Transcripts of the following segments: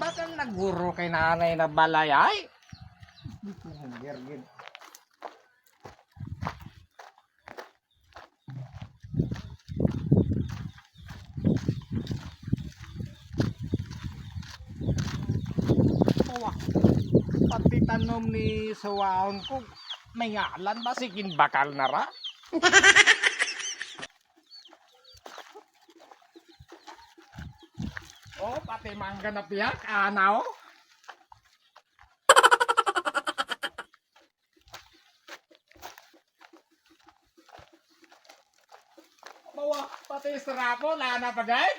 Bakal naguro kay nanay na balay ay? Gergid. Pati tanom ni sawaon ko may ngalan ba sikin bakal na ra? Oh, pati mangga na piyak, anaw. Bawa, pati serapo, lana pa gay.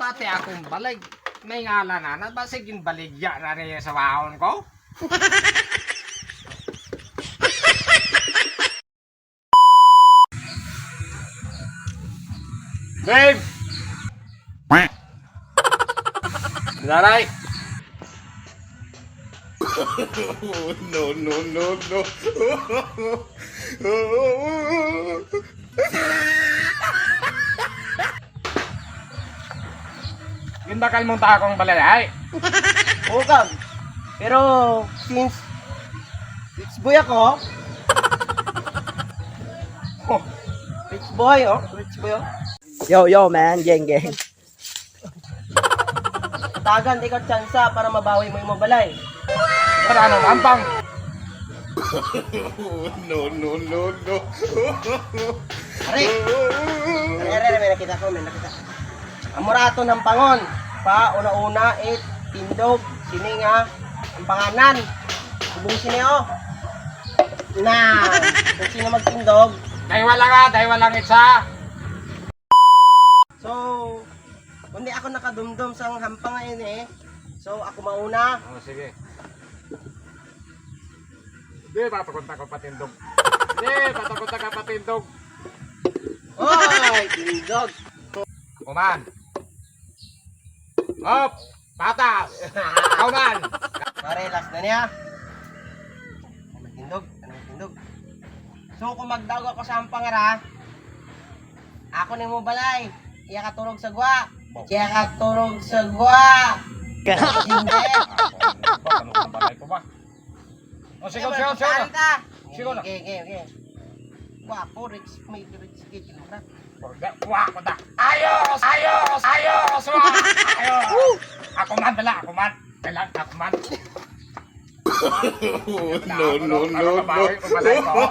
Pati akong balig, may ngalan na, ba sigin baligya na rin sa wahon ko? Dave! Daray! No, no, no, no. Yun bakal mong takong balayay? Oo, Kag. Pero, since rich boy ako, rich boy, rich boy, Yo, man, geng. Tagan, ikaw tsansa para mabawi mo yung mabalay. Para ano, mampang? No, no, no, no. Are, may nakita ko. Amurato ng pangon. Una-una, tindog, sininga, ang panganan. Subong sineo. Na, kung sino magtindog. Dahil walang isa. So, kundi ako nakadumdum sa hampang ngayon So, ako mauna. Oh, sige. Di, patakunta ko patindog. Hoy, tindog. Kuman. Hop! Patas! Kauman! Pare, last na niya. Tindog. So, kung magdawag ako sa hampang ako ni mo balay. Iya katurog sa gwa. Hindi. Ano ka balay ko ba? O, sigaw. Sigaw na. Okay. Wapo, rich, may rich kitchen mo na. Wako da. Ayos! Ako man. Kailang ako man. No, no, no, no. Balay ko.